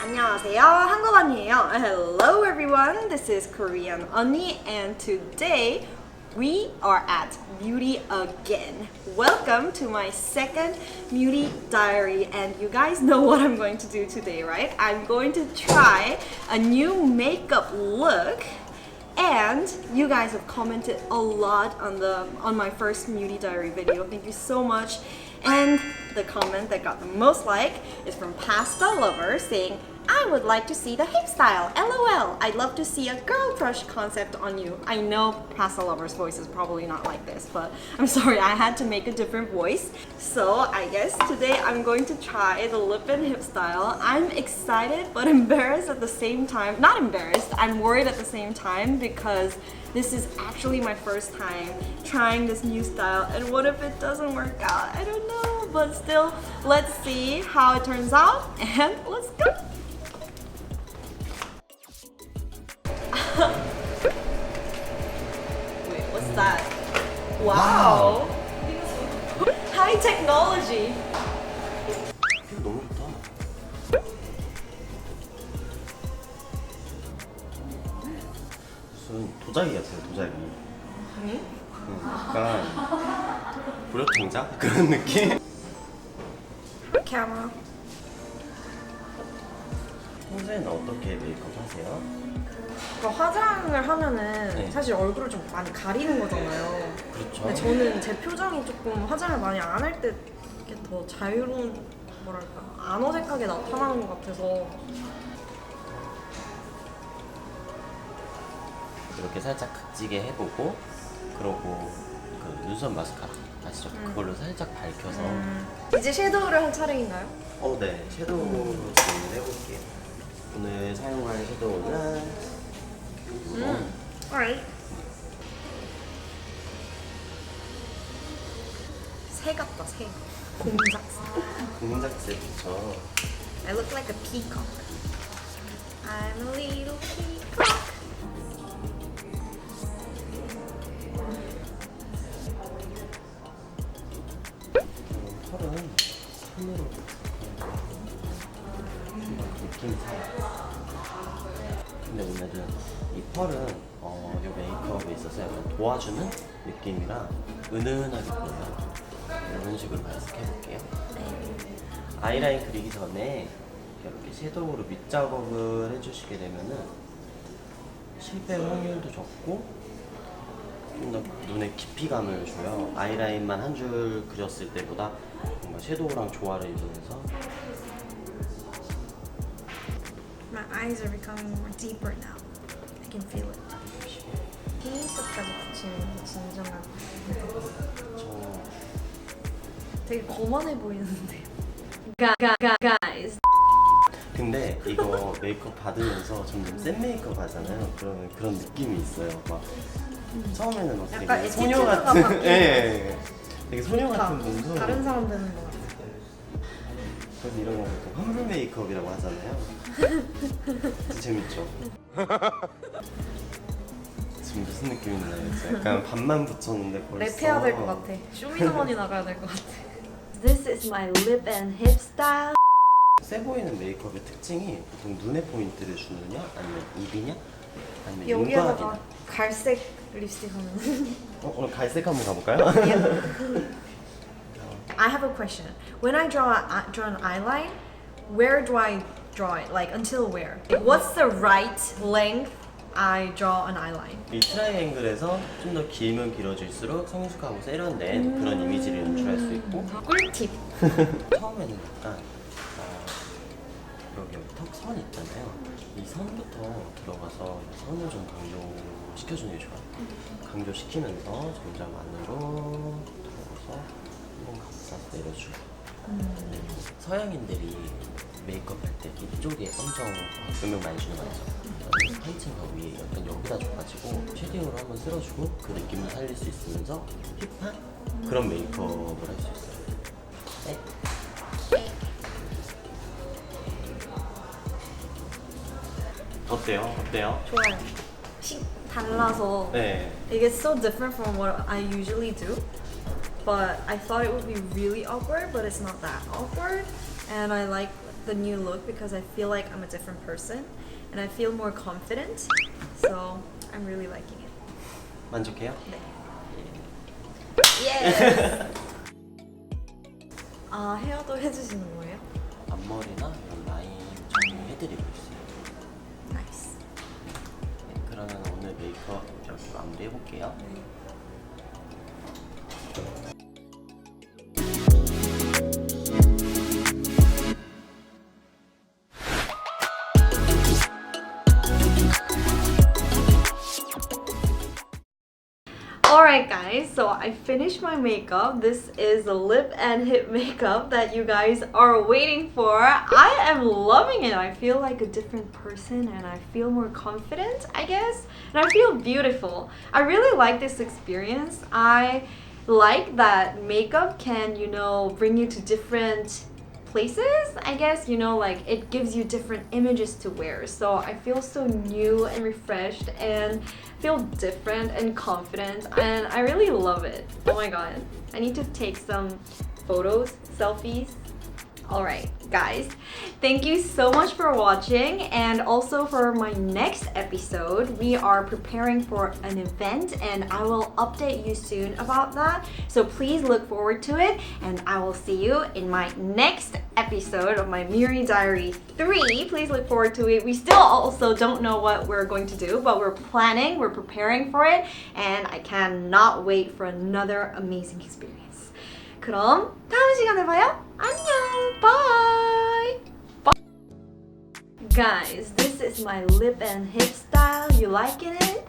안녕하세요, 한국언니예요. Hello everyone, this is Korean Unnie and today we are at Beauty again. Welcome to my second beauty diary and you guys know what I'm going to do today, right? I'm going to try a new makeup look. And you guys have commented a lot on my first beauty diary video. Thank you so much. And the comment that got the most like is from Pasta Lover saying, I would like to see the hip style. LOL. I'd love to see a girl crush concept on you. I know Pasta Lover's voice is probably not like this, but I'm sorry, I had to make a different voice. So I guess today I'm going to try the lip and hip style. I'm excited but embarrassed at the same time. Not embarrassed, I'm worried at the same time because this is actually my first time trying this new style, and what if it doesn't work out? I don't know, but still, let's see how it turns out, and let's go! Wait, what's that? Wow! High technology! 너무 좋다. 무슨 도자기 같아요, 도자기. 응? 약간 불협청자? 그런 느낌? 카메라. 평소에는 어떻게 메이크업 하세요? 그러니까 화장을 하면은 네. 사실 얼굴을 좀 많이 가리는 거잖아요. 그렇죠. 근데 저는 제 표정이 조금 화장을 많이 안 할 때 더 자유로운, 뭐랄까, 안 어색하게 나타나는 것 같아서. 이렇게 살짝 극지게 해보고, 그러고 그 눈썹 마스카라 아시죠? 그걸로 살짝 밝혀서. 이제 섀도우를 할 차례인가요? 네, 섀도우로 진행을 해볼게요. 오늘 사용할 섀도우는 alright. 새 같다, 새. 공작새. 공작새부터. I look like a peacock. I'm a little peacock. 펄은 손으로 느낌이 살아요. 근데 오늘은 이 펄은 이 메이크업에 있어서 약간 도와주는 느낌이라 은은하게 보여요. 이런 식으로 발색해볼게요. 아이라인 그리기 전에 이렇게 섀도우로 밑작업을 해주시게 되면은 실패 확률도 적고 좀 더 눈에 깊이감을 줘요. 아이라인만 한 줄 그렸을 때보다 뭔가 섀도우랑 조화를 이루면서. My eyes are becoming more deeper now. I can feel it. 피니스까지 붙이면 진정한. 저 되게 거만해 보이는데. Guys. 근데 이거 메이크업 받으면서 점점 센 메이크업 하잖아요. 그러면 그런 느낌이 있어요. 막 처음에는 막 약간 되게 소녀 에티튜드가 같은, 바뀌는 예, 되게 소녀 같은 몸소. 다른 사람 되는 것 같아. 그래서 이런 거 보통 환불 메이크업이라고 하잖아요. 재밌죠? 지금 무슨 느낌이나요? 약간 반만 붙였는데 벌써 랩해야 될 것 같아. 쇼미더머니 나가야 될 것 같아. This is my lip and hip style. 세 보이는 메이크업의 특징이 보통 눈에 포인트를 주느냐, 아니면 입이냐, 아니면 여기에다가 윤곽이냐. 갈색 립스틱 하면. 오늘 갈색 한번 가볼까요? I have a question. When I draw an eyeline, where do I draw it? Like until where? What's the right length I draw an eyeline? 이 트라이앵글에서 좀 더 길면 길어질수록 성숙하고 세련된 그런 이미지를 연출할 수 있고. 꿀팁. 처음에는 약간 여기 턱선 있잖아요. 이 선부터 들어가서 선을 좀 강조시켜주는 게 좋아요. 강조시키면서 점점 안으로 들어가서 한번 감싸서 내려주고. 서양인들이 메이크업 할 때 이쪽에 엄청 조명 많이 주는 거 알죠? 한층 더 위에 약간 여기다 줘가지고 쉐딩으로 한번 쓸어주고 그 느낌을 살릴 수 있으면서 힙한 그런 메이크업을 할 수 있어요. 네. 어때요? 어때요? 좋아요. 달라서. 네. It gets so different from what I usually do. But I thought it would be really awkward, but it's not that awkward. And I like the new look because I feel like I'm a different person and I feel more confident. So I'm really liking it. 만족해요? 네. Yes. 아, 헤어도 해주시는 거예요? 앞머리나 이런 라인 정리해드리고 있어요. 나이스. 네, 그러면 오늘 메이크업 이렇게 마무리해볼게요. 네. Alright guys, so I finished my makeup. This is the lip and hip makeup that you guys are waiting for. I am loving it. I feel like a different person and I feel more confident, I guess. And I feel beautiful. I really like this experience. I like that makeup can, you know, bring you to different places, I guess, you know, like it gives you different images to wear. So I feel so new and refreshed and feel different and confident and I really love it. Oh my god. I need to take some photos, selfies. Alright guys, thank you so much for watching, and also for my next episode we are preparing for an event and I will update you soon about that, so please look forward to it and I will see you in my next episode of my Murir Diary 3. Please look forward to it. We still also don't know what we're going to do, but we're planning, we're preparing for it, and I cannot wait for another amazing experience. 그럼 다음 시간에 봐요. 안녕. Bye. Guys, this is my lip and hip style. You liking it?